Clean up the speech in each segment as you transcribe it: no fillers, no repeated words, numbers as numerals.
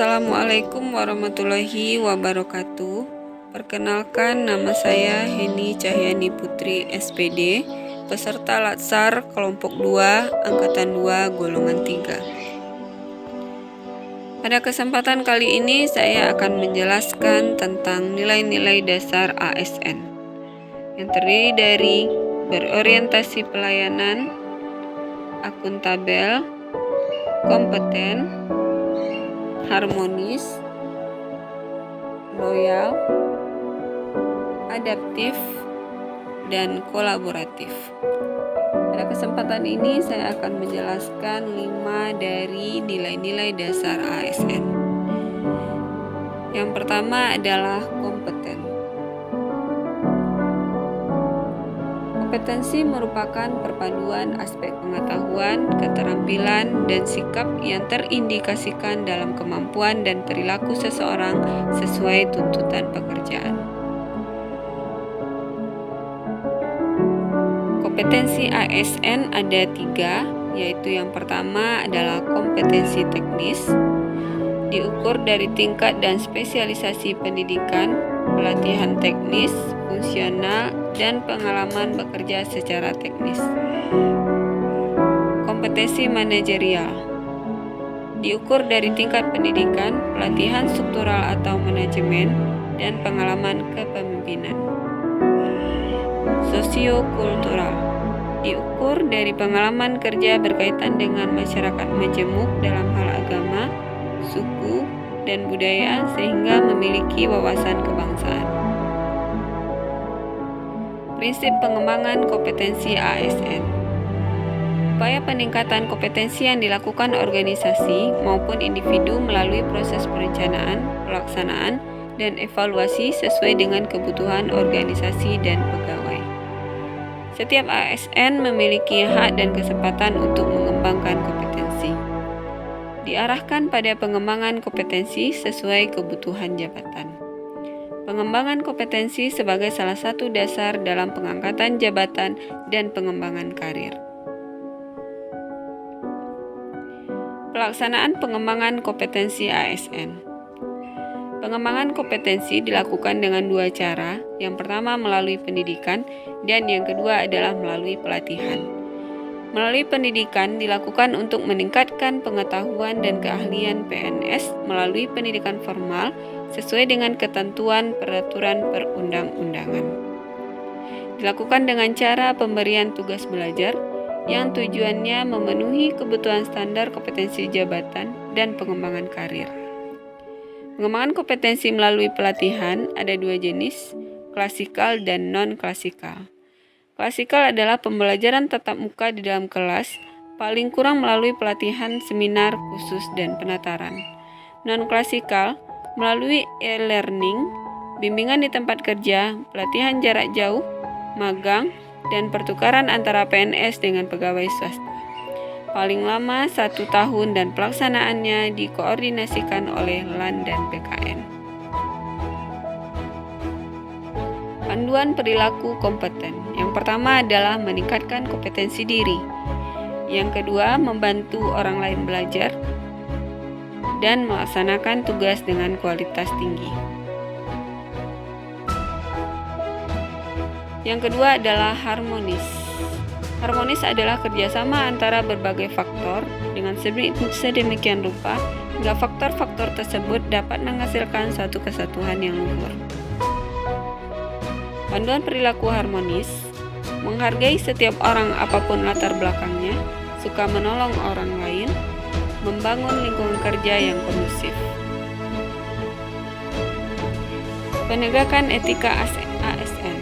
Assalamualaikum warahmatullahi wabarakatuh. Perkenalkan, nama saya Heni Cahyani Putri SPD, peserta Latsar kelompok 2 angkatan 2 golongan 3. Pada kesempatan kali ini saya akan menjelaskan tentang nilai-nilai dasar ASN yang terdiri dari berorientasi pelayanan, akuntabel, kompeten, harmonis, loyal, adaptif, dan kolaboratif. Pada kesempatan ini saya akan menjelaskan 5 dari nilai-nilai dasar ASN. Yang pertama adalah kompeten. Kompetensi merupakan perpaduan aspek pengetahuan, keterampilan, dan sikap yang terindikasikan dalam kemampuan dan perilaku seseorang sesuai tuntutan pekerjaan. Kompetensi ASN ada 3, yaitu yang pertama adalah kompetensi teknis, diukur dari tingkat dan spesialisasi pendidikan, pelatihan teknis, fungsional, dan pengalaman bekerja secara teknis. Kompetensi manajerial diukur dari tingkat pendidikan, pelatihan struktural atau manajemen, dan pengalaman kepemimpinan. Sosiokultural diukur dari pengalaman kerja berkaitan dengan masyarakat majemuk dalam hal agama, suku, dan budaya sehingga memiliki wawasan kebangsaan. Prinsip pengembangan kompetensi ASN. Upaya peningkatan kompetensi yang dilakukan organisasi maupun individu melalui proses perencanaan, pelaksanaan, dan evaluasi sesuai dengan kebutuhan organisasi dan pegawai. Setiap ASN memiliki hak dan kesempatan untuk mengembangkan kompetensi. Diarahkan pada pengembangan kompetensi sesuai kebutuhan jabatan. Pengembangan kompetensi sebagai salah satu dasar dalam pengangkatan jabatan dan pengembangan karir. Pelaksanaan pengembangan kompetensi ASN. Pengembangan kompetensi dilakukan dengan 2 cara. Yang pertama melalui pendidikan dan yang kedua adalah melalui pelatihan. Melalui pendidikan dilakukan untuk meningkatkan pengetahuan dan keahlian PNS melalui pendidikan formal sesuai dengan ketentuan peraturan perundang-undangan. Dilakukan dengan cara pemberian tugas belajar yang tujuannya memenuhi kebutuhan standar kompetensi jabatan dan pengembangan karir. Pengembangan kompetensi melalui pelatihan ada 2 jenis, klasikal dan non-klasikal. Klasikal adalah pembelajaran tatap muka di dalam kelas, paling kurang melalui pelatihan, seminar, khusus, dan penataran. Non-klasikal melalui e-learning, bimbingan di tempat kerja, pelatihan jarak jauh, magang, dan pertukaran antara PNS dengan pegawai swasta. Paling lama 1 tahun dan pelaksanaannya dikoordinasikan oleh LAN dan PKN. Panduan perilaku kompeten. Yang pertama adalah meningkatkan kompetensi diri. Yang kedua, membantu orang lain belajar dan melaksanakan tugas dengan kualitas tinggi. Yang kedua adalah harmonis. Harmonis adalah kerjasama antara berbagai faktor dengan sedemikian rupa hingga faktor-faktor tersebut dapat menghasilkan suatu kesatuan yang luhur. Panduan perilaku harmonis, menghargai setiap orang apapun latar belakangnya, suka menolong orang lain, membangun lingkungan kerja yang kondusif. Penegakan etika ASN,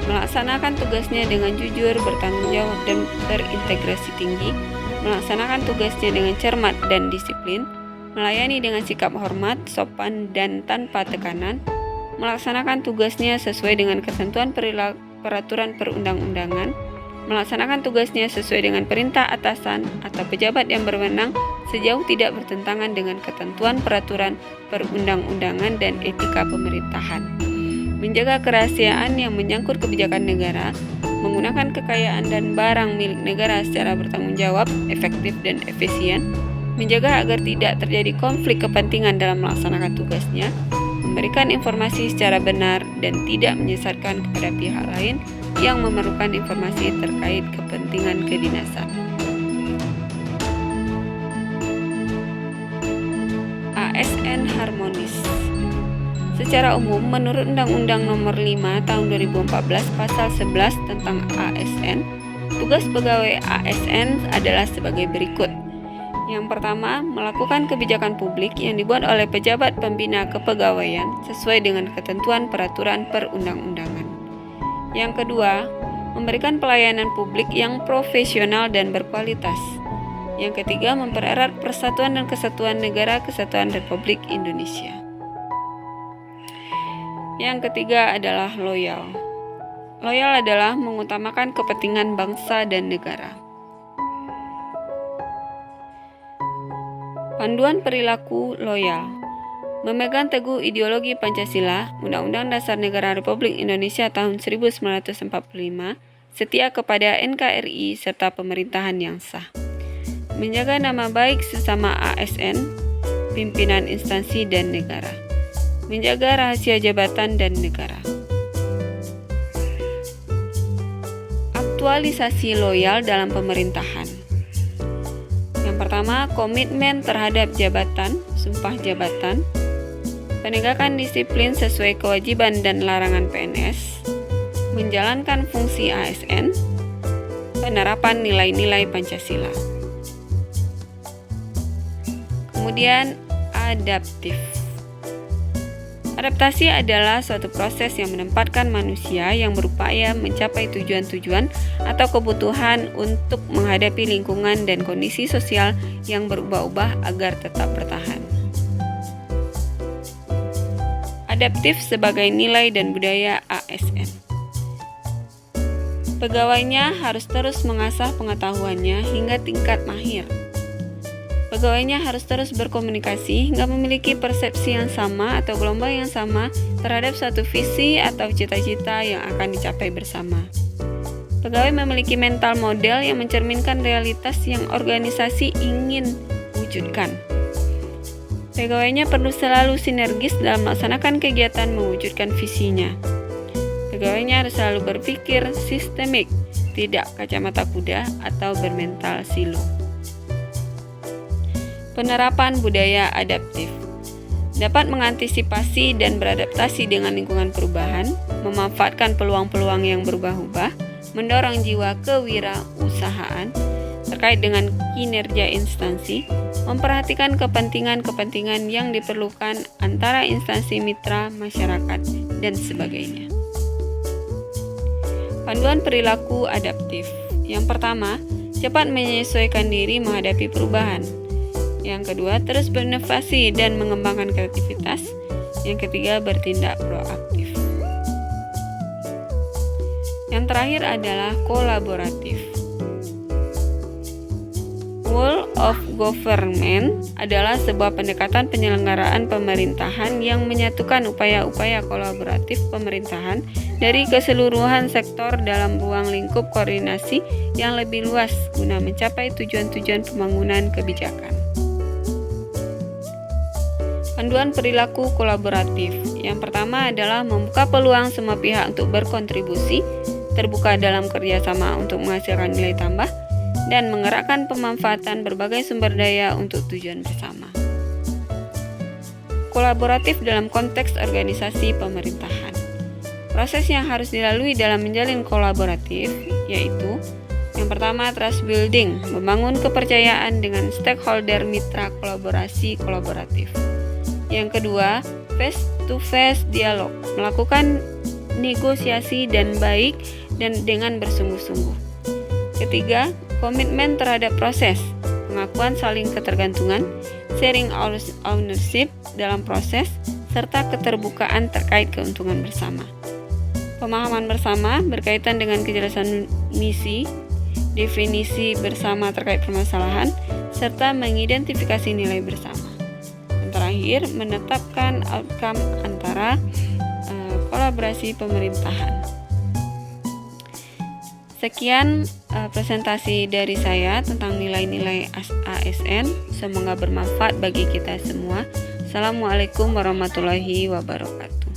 melaksanakan tugasnya dengan jujur, bertanggung jawab, dan berintegrasi tinggi, melaksanakan tugasnya dengan cermat dan disiplin, melayani dengan sikap hormat, sopan, dan tanpa tekanan, melaksanakan tugasnya sesuai dengan ketentuan peraturan perundang-undangan, melaksanakan tugasnya sesuai dengan perintah atasan atau pejabat yang berwenang sejauh tidak bertentangan dengan ketentuan peraturan perundang-undangan dan etika pemerintahan, menjaga kerahasiaan yang menyangkut kebijakan negara, menggunakan kekayaan dan barang milik negara secara bertanggung jawab, efektif, dan efisien, menjaga agar tidak terjadi konflik kepentingan dalam melaksanakan tugasnya, memberikan informasi secara benar dan tidak menyesatkan kepada pihak lain yang memerlukan informasi terkait kepentingan kedinasan. ASN harmonis. Secara umum, menurut Undang-Undang Nomor 5 Tahun 2014 Pasal 11 tentang ASN, tugas pegawai ASN adalah sebagai berikut. Yang pertama, melakukan kebijakan publik yang dibuat oleh pejabat pembina kepegawaian sesuai dengan ketentuan peraturan perundang-undangan. Yang kedua, memberikan pelayanan publik yang profesional dan berkualitas. Yang ketiga, mempererat persatuan dan kesatuan negara kesatuan Republik Indonesia. Yang ketiga adalah loyal. Loyal adalah mengutamakan kepentingan bangsa dan negara. Panduan perilaku loyal. Memegang teguh ideologi Pancasila, Undang-Undang Dasar Negara Republik Indonesia tahun 1945, setia kepada NKRI serta pemerintahan yang sah. Menjaga nama baik sesama ASN, pimpinan instansi dan negara. Menjaga rahasia jabatan dan negara. Aktualisasi loyal dalam pemerintahan. Yang pertama, komitmen terhadap jabatan, sumpah jabatan, penegakan disiplin sesuai kewajiban dan larangan PNS, menjalankan fungsi ASN, penerapan nilai-nilai Pancasila. Kemudian, adaptif. Adaptasi adalah suatu proses yang menempatkan manusia yang berupaya mencapai tujuan-tujuan atau kebutuhan untuk menghadapi lingkungan dan kondisi sosial yang berubah-ubah agar tetap bertahan. Adaptif sebagai nilai dan budaya ASN. Pegawainya harus terus mengasah pengetahuannya hingga tingkat mahir. Pegawainya harus terus berkomunikasi hingga memiliki persepsi yang sama atau gelombang yang sama terhadap suatu visi atau cita-cita yang akan dicapai bersama. Pegawai memiliki mental model yang mencerminkan realitas yang organisasi ingin wujudkan. Pegawainya perlu selalu sinergis dalam melaksanakan kegiatan mewujudkan visinya. Pegawainya harus selalu berpikir sistemik, tidak kacamata kuda atau bermental silo. Penerapan budaya adaptif dapat mengantisipasi dan beradaptasi dengan lingkungan perubahan, memanfaatkan peluang-peluang yang berubah-ubah, mendorong jiwa kewirausahaan terkait dengan kinerja instansi, memperhatikan kepentingan-kepentingan yang diperlukan antara instansi mitra, masyarakat, dan sebagainya. Panduan perilaku adaptif. Yang pertama, cepat menyesuaikan diri menghadapi perubahan. Yang kedua, terus berinovasi dan mengembangkan kreativitas. Yang ketiga, bertindak proaktif. Yang terakhir adalah kolaboratif. Whole of government adalah sebuah pendekatan penyelenggaraan pemerintahan yang menyatukan upaya-upaya kolaboratif pemerintahan dari keseluruhan sektor dalam ruang lingkup koordinasi yang lebih luas guna mencapai tujuan-tujuan pembangunan kebijakan. Panduan perilaku kolaboratif. Yang pertama adalah membuka peluang semua pihak untuk berkontribusi, terbuka dalam kerjasama untuk menghasilkan nilai tambah, dan menggerakkan pemanfaatan berbagai sumber daya untuk tujuan bersama. Kolaboratif dalam konteks organisasi pemerintahan. Proses yang harus dilalui dalam menjalin kolaboratif yaitu yang pertama, trust building, membangun kepercayaan dengan stakeholder mitra kolaborasi kolaboratif. Yang kedua, face-to-face dialog, melakukan negosiasi dan baik dan dengan bersungguh-sungguh. Ketiga, komitmen terhadap proses, pengakuan saling ketergantungan, sharing ownership dalam proses, serta keterbukaan terkait keuntungan bersama. Pemahaman bersama berkaitan dengan kejelasan misi, definisi bersama terkait permasalahan, serta mengidentifikasi nilai bersama. Terakhir, menetapkan outcome antara kolaborasi pemerintahan. Sekian presentasi dari saya tentang nilai-nilai ASN. Semoga bermanfaat bagi kita semua. Assalamualaikum warahmatullahi wabarakatuh.